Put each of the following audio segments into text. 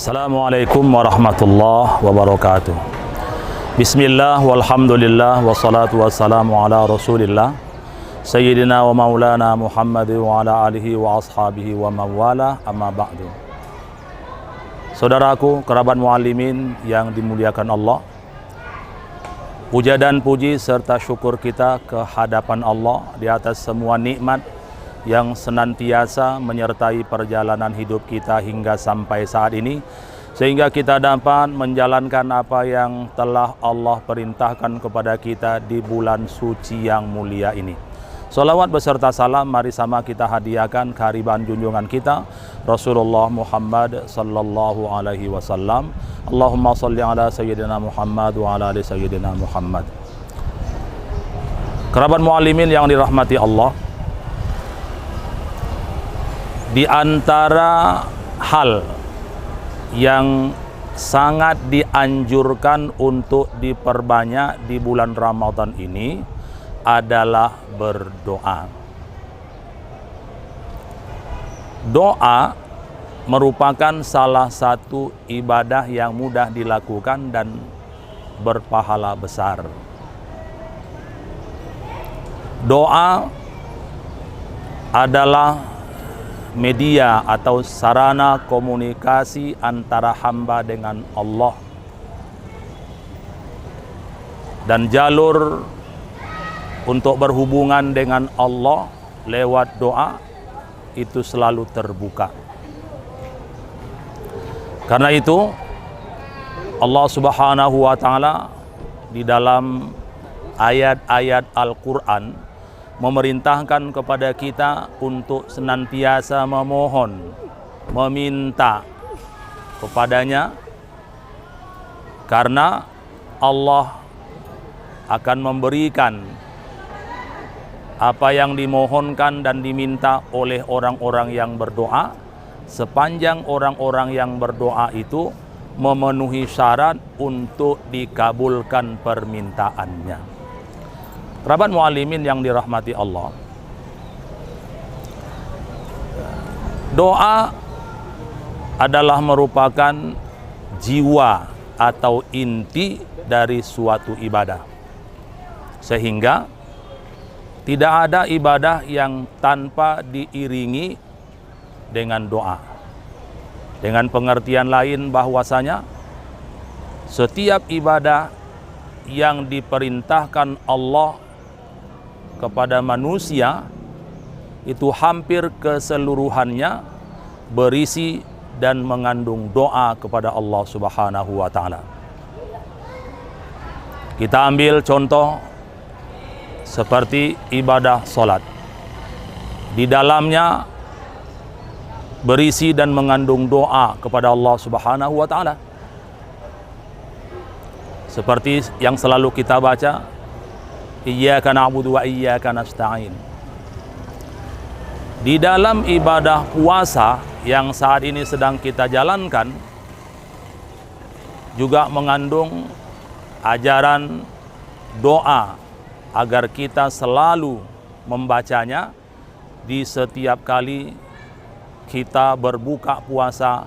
Assalamualaikum warahmatullahi wabarakatuh. Bismillah walhamdulillah wassalatu wassalamu ala rasulillah Sayyidina wa maulana Muhammad wa ala alihi wa ashabihi wa mawala amma ba'du. Saudaraku, kerabat muallimin yang dimuliakan Allah, puja dan puji serta syukur kita ke hadapan Allah di atas semua nikmat yang senantiasa menyertai perjalanan hidup kita hingga sampai saat ini, sehingga kita dapat menjalankan apa yang telah Allah perintahkan kepada kita di bulan suci yang mulia ini. Salawat beserta salam mari sama kita hadiahkan kehadiran junjungan kita Rasulullah Muhammad sallallahu alaihi wasallam. Allahumma shalli ala sayyidina Muhammad wa ala ali sayyidina Muhammad. Kerabat muallimin yang dirahmati Allah, di antara hal yang sangat dianjurkan untuk diperbanyak di bulan Ramadan ini adalah berdoa. Doa merupakan salah satu ibadah yang mudah dilakukan dan berpahala besar. Doa adalah media atau sarana komunikasi antara hamba dengan Allah, dan jalur untuk berhubungan dengan Allah lewat doa itu selalu terbuka. Karena itu Allah Subhanahu wa Ta'ala di dalam ayat-ayat Al-Quran memerintahkan kepada kita untuk senantiasa memohon, meminta kepadanya, karena Allah akan memberikan apa yang dimohonkan dan diminta oleh orang-orang yang berdoa, sepanjang orang-orang yang berdoa itu memenuhi syarat untuk dikabulkan permintaannya. Kerabat muallimin yang dirahmati Allah, doa adalah merupakan jiwa atau inti dari suatu ibadah, sehingga tidak ada ibadah yang tanpa diiringi dengan doa. Dengan pengertian lain bahwasanya setiap ibadah yang diperintahkan Allah kepada manusia itu hampir keseluruhannya berisi dan mengandung doa kepada Allah Subhanahu wa Ta'ala. Kita ambil contoh seperti ibadah salat. Di dalamnya berisi dan mengandung doa kepada Allah Subhanahu wa Ta'ala. Seperti yang selalu kita baca, Iyyaka na'budu wa iyyaka nasta'in. Di dalam ibadah puasa yang saat ini sedang kita jalankan juga mengandung ajaran doa agar kita selalu membacanya di setiap kali kita berbuka puasa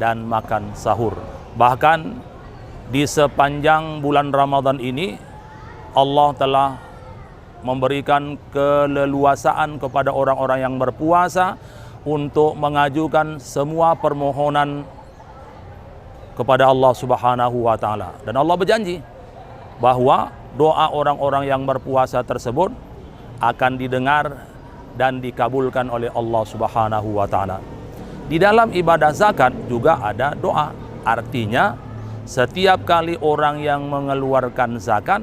dan makan sahur. Bahkan di sepanjang bulan Ramadan ini Allah telah memberikan keleluasaan kepada orang-orang yang berpuasa untuk mengajukan semua permohonan kepada Allah Subhanahu wa Ta'ala. Dan Allah berjanji bahwa doa orang-orang yang berpuasa tersebut akan didengar dan dikabulkan oleh Allah Subhanahu wa Ta'ala. Di dalam ibadah zakat juga ada doa. Artinya setiap kali orang yang mengeluarkan zakat,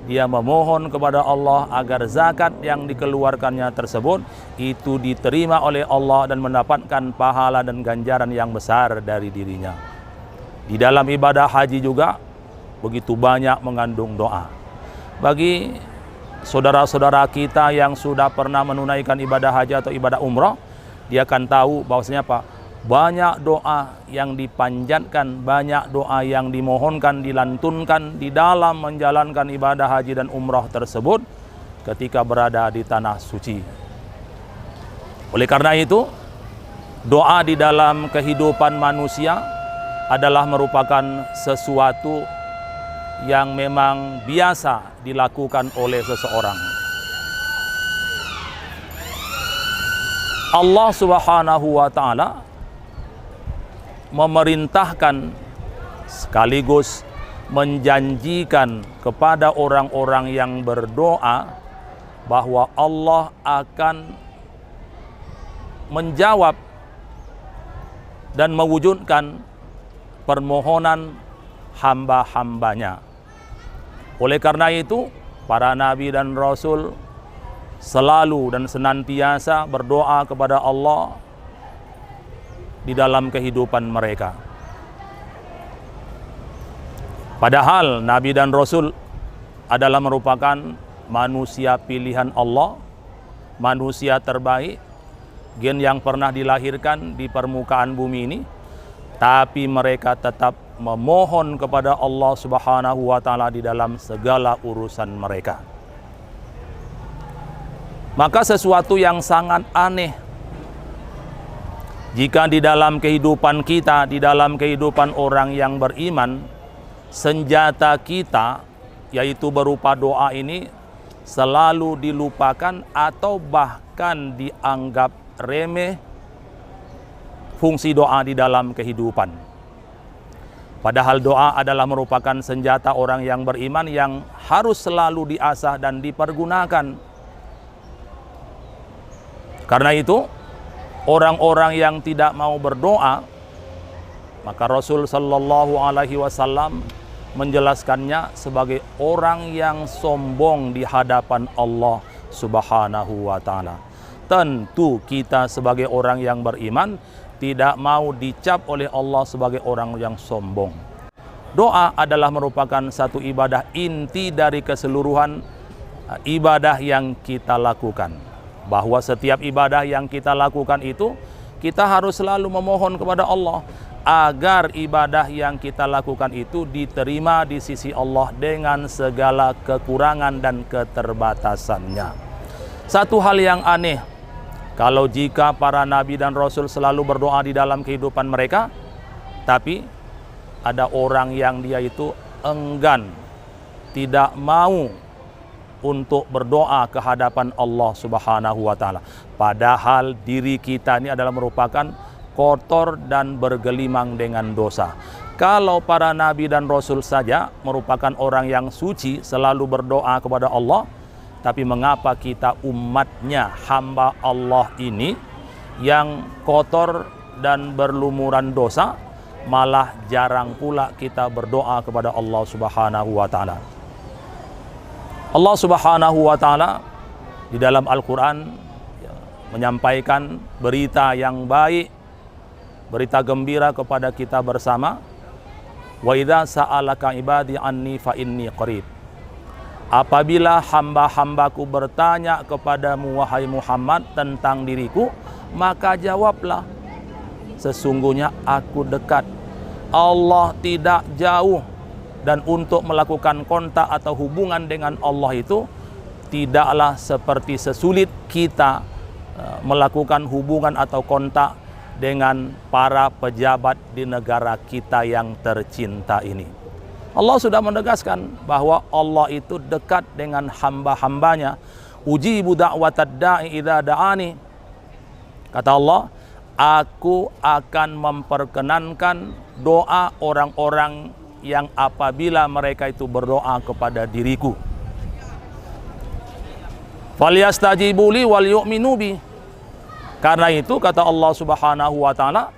dia memohon kepada Allah agar zakat yang dikeluarkannya tersebut itu diterima oleh Allah dan mendapatkan pahala dan ganjaran yang besar dari dirinya. Di dalam ibadah haji juga begitu banyak mengandung doa. Bagi saudara-saudara kita yang sudah pernah menunaikan ibadah haji atau ibadah umrah, dia akan tahu bahwasanya apa? Banyak doa yang dipanjatkan, banyak doa yang dimohonkan, dilantunkan di dalam menjalankan ibadah haji dan umrah tersebut ketika berada di tanah suci. Oleh karena itu, doa di dalam kehidupan manusia adalah merupakan sesuatu yang memang biasa dilakukan oleh seseorang. Allah Subhanahu wa Ta'ala memerintahkan sekaligus menjanjikan kepada orang-orang yang berdoa bahwa Allah akan menjawab dan mewujudkan permohonan hamba-hambanya. Oleh karena itu, para nabi dan rasul selalu dan senantiasa berdoa kepada Allah di dalam kehidupan mereka. Padahal nabi dan rasul adalah merupakan manusia pilihan Allah, manusia terbaik, gen yang pernah dilahirkan di permukaan bumi ini, tapi mereka tetap memohon kepada Allah Subhanahu wa Ta'ala di dalam segala urusan mereka. Maka sesuatu yang sangat aneh jika di dalam kehidupan kita, di dalam kehidupan orang yang beriman, senjata kita yaitu berupa doa ini selalu dilupakan atau bahkan dianggap remeh fungsi doa di dalam kehidupan. Padahal doa adalah merupakan senjata orang yang beriman yang harus selalu diasah dan dipergunakan. Karena itu, orang-orang yang tidak mau berdoa, maka Rasul Sallallahu Alaihi Wasallam menjelaskannya sebagai orang yang sombong di hadapan Allah Subhanahu wa Ta'ala. Tentu kita sebagai orang yang beriman tidak mau dicap oleh Allah sebagai orang yang sombong. Doa adalah merupakan satu ibadah inti dari keseluruhan ibadah yang kita lakukan. Bahwa setiap ibadah yang kita lakukan itu, kita harus selalu memohon kepada Allah agar ibadah yang kita lakukan itu diterima di sisi Allah dengan segala kekurangan dan keterbatasannya. Satu hal yang aneh, kalau jika para nabi dan rasul selalu berdoa di dalam kehidupan mereka, tapi ada orang yang dia itu enggan, tidak mau untuk berdoa ke hadapan Allah Subhanahu wa Ta'ala. Padahal diri kita ini adalah merupakan kotor dan bergelimang dengan dosa. Kalau para nabi dan rasul saja merupakan orang yang suci, selalu berdoa kepada Allah, tapi mengapa kita umatnya, hamba Allah ini yang kotor dan berlumuran dosa, malah jarang pula kita berdoa kepada Allah Subhanahu wa Ta'ala. Allah Subhanahu wa Ta'ala di dalam Al-Quran menyampaikan berita yang baik, berita gembira kepada kita bersama. Wa idza sa'alaka ibadi anni fa inni qarib. Apabila hamba-hambaku bertanya kepadamu wahai Muhammad tentang diriku, maka jawablah, sesungguhnya aku dekat. Allah tidak jauh, dan untuk melakukan kontak atau hubungan dengan Allah itu tidaklah seperti sesulit kita melakukan hubungan atau kontak dengan para pejabat di negara kita yang tercinta ini. Allah sudah menegaskan bahwa Allah itu dekat dengan hamba-hambanya. Ujibu da'watad da'i idza da'ani. Kata Allah, aku akan memperkenankan doa orang-orang yang apabila mereka itu berdoa kepada diriku. Falyastajibu li wal yu'minu bi. Karena itu kata Allah Subhanahu wa Ta'ala,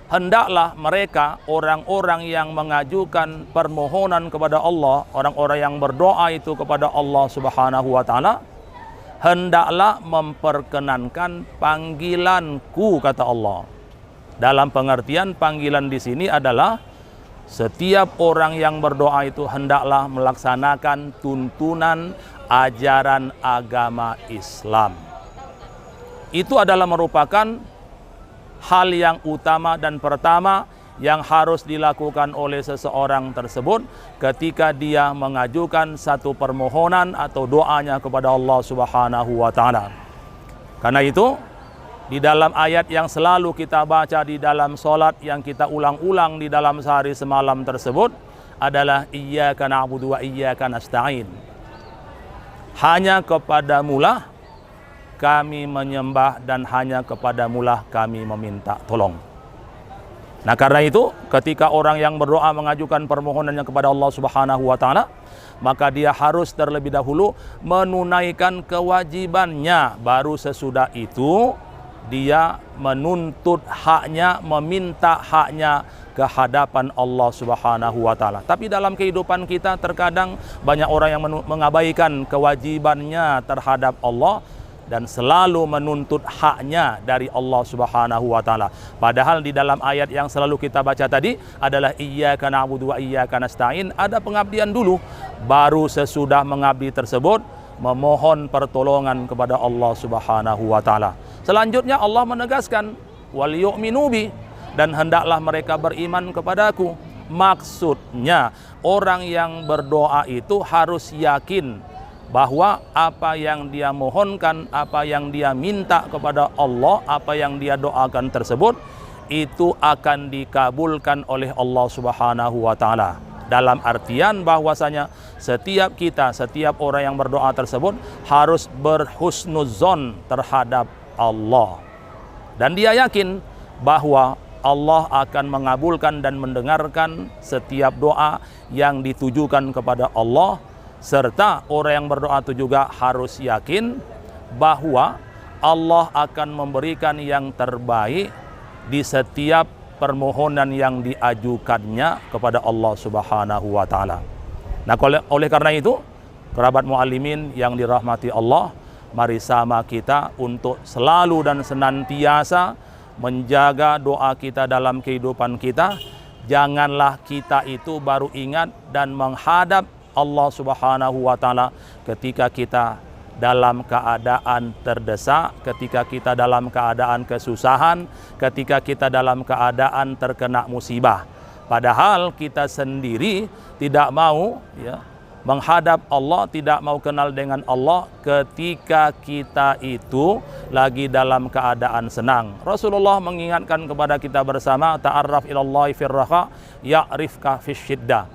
hendaklah mereka, orang-orang yang mengajukan permohonan kepada Allah, orang-orang yang berdoa itu kepada Allah Subhanahu wa Ta'ala, hendaklah memperkenankan panggilanku, kata Allah. Dalam pengertian panggilan di sini adalah setiap orang yang berdoa itu hendaklah melaksanakan tuntunan ajaran agama Islam. Itu adalah merupakan hal yang utama dan pertama yang harus dilakukan oleh seseorang tersebut ketika dia mengajukan satu permohonan atau doanya kepada Allah Subhanahu wa Ta'ala. Karena itu, di dalam ayat yang selalu kita baca di dalam solat yang kita ulang-ulang di dalam sehari semalam tersebut adalah iyyaka na'budu wa iyyaka nasta'in. Hanya kepadamulah kami menyembah dan hanya kepadamulah kami meminta tolong. Nah, karena itu ketika orang yang berdoa mengajukan permohonannya kepada Allah Subhanahu wa taala, maka dia harus terlebih dahulu menunaikan kewajibannya, baru sesudah itu dia menuntut haknya, meminta haknya ke hadapan Allah Subhanahu wa taala. Tapi dalam kehidupan kita terkadang banyak orang yang mengabaikan kewajibannya terhadap Allah dan selalu menuntut haknya dari Allah Subhanahu wa taala. Padahal di dalam ayat yang selalu kita baca tadi adalah iyyaka na'budu wa iyyaka nasta'in, ada pengabdian dulu, baru sesudah mengabdi tersebut memohon pertolongan kepada Allah Subhanahu wa taala. Selanjutnya Allah menegaskan wal yu'minu bi, dan hendaklah mereka beriman kepadaku. Maksudnya orang yang berdoa itu harus yakin bahwa apa yang dia mohonkan, apa yang dia minta kepada Allah, apa yang dia doakan tersebut itu akan dikabulkan oleh Allah Subhanahu wa taala. Dalam artian bahwasanya setiap kita, setiap orang yang berdoa tersebut harus berhusnuzon terhadap Allah. Dan dia yakin bahwa Allah akan mengabulkan dan mendengarkan setiap doa yang ditujukan kepada Allah. Serta orang yang berdoa itu juga harus yakin bahwa Allah akan memberikan yang terbaik di setiap permohonan yang diajukannya kepada Allah Subhanahu wa taala. Nah, oleh karena itu, kerabat muallimin yang dirahmati Allah, mari sama kita untuk selalu dan senantiasa menjaga doa kita dalam kehidupan kita. Janganlah kita itu baru ingat dan menghadap Allah Subhanahu wa taala ketika kita dalam keadaan terdesak, ketika kita dalam keadaan kesusahan, ketika kita dalam keadaan terkena musibah. Padahal kita sendiri tidak mau menghadap Allah, tidak mau kenal dengan Allah ketika kita itu lagi dalam keadaan senang. Rasulullah mengingatkan kepada kita bersama, ta'arraf ilallahi firraha ya'rifka fisyiddah.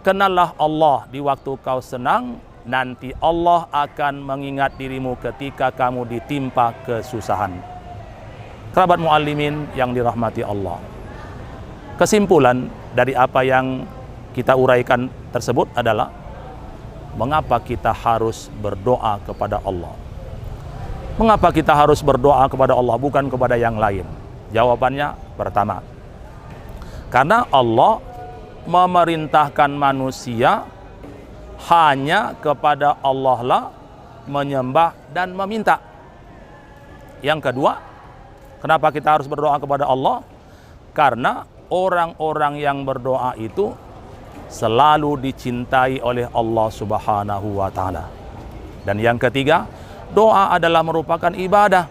Kenallah Allah di waktu kau senang, nanti Allah akan mengingat dirimu ketika kamu ditimpa kesusahan. Kerabat muallimin yang dirahmati Allah, kesimpulan dari apa yang kita uraikan tersebut adalah mengapa kita harus berdoa kepada Allah. Mengapa kita harus berdoa kepada Allah bukan kepada yang lain? Jawabannya pertama, karena Allah memerintahkan manusia hanya kepada Allah lah menyembah dan meminta. Yang kedua, kenapa kita harus berdoa kepada Allah? Karena orang-orang yang berdoa itu selalu dicintai oleh Allah Subhanahu wa taala. Dan yang ketiga, doa adalah merupakan ibadah.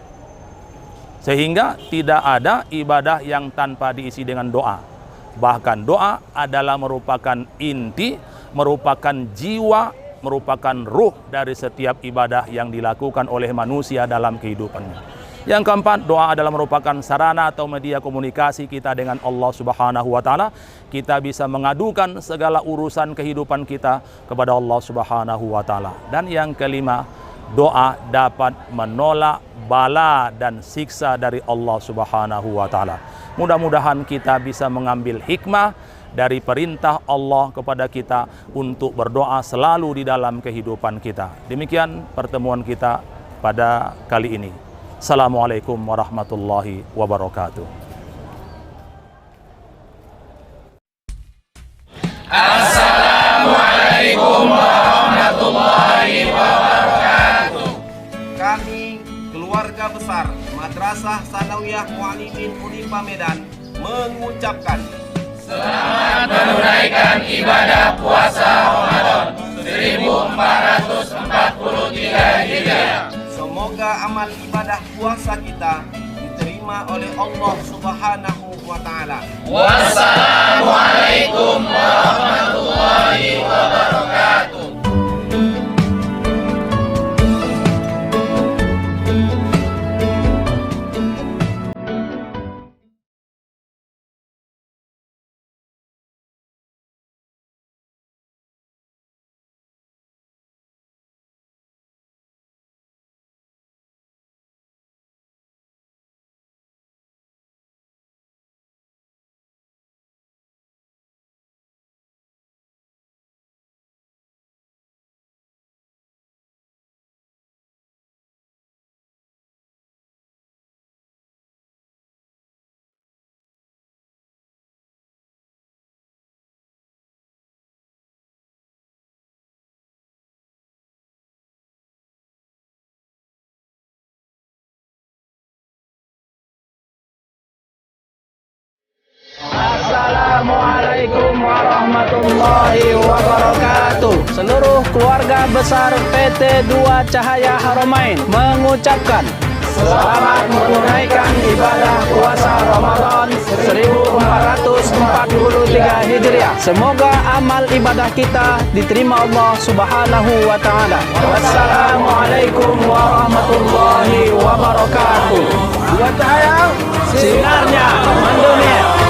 Sehingga tidak ada ibadah yang tanpa diisi dengan doa. Bahkan doa adalah merupakan inti, merupakan jiwa, merupakan ruh dari setiap ibadah yang dilakukan oleh manusia dalam kehidupannya. Yang keempat, doa adalah merupakan sarana atau media komunikasi kita dengan Allah Subhanahu wa taala. Kita bisa mengadukan segala urusan kehidupan kita kepada Allah Subhanahu wa taala. Dan yang kelima, doa dapat menolak bala dan siksa dari Allah Subhanahu wa taala. Mudah-mudahan kita bisa mengambil hikmah dari perintah Allah kepada kita untuk berdoa selalu di dalam kehidupan kita. Demikian pertemuan kita pada kali ini. Assalamualaikum warahmatullahi wabarakatuh. Assalamualaikum warahmatullahi wabarakatuh. Kami, keluarga besar Madrasah Sanawiyah Muallimin Unifah Medan, mengucapkan selamat menunaikan ibadah puasa Ramadan 1443 Hijriah. Semoga amal ibadah puasa kita diterima oleh Allah Subhanahu wa taala. Wassalamualaikum warahmatullahi wabarakatuh. warahmatullahi wabarakatuh. Seluruh keluarga besar PT 2 Cahaya Haramain mengucapkan selamat menunaikan ibadah puasa Ramadan 1443 Hijriah. Semoga amal ibadah kita diterima Allah Subhanahu wa taala. Wassalamualaikum warahmatullahi wabarakatuh. 2 Cahaya, sinarnya mendunia.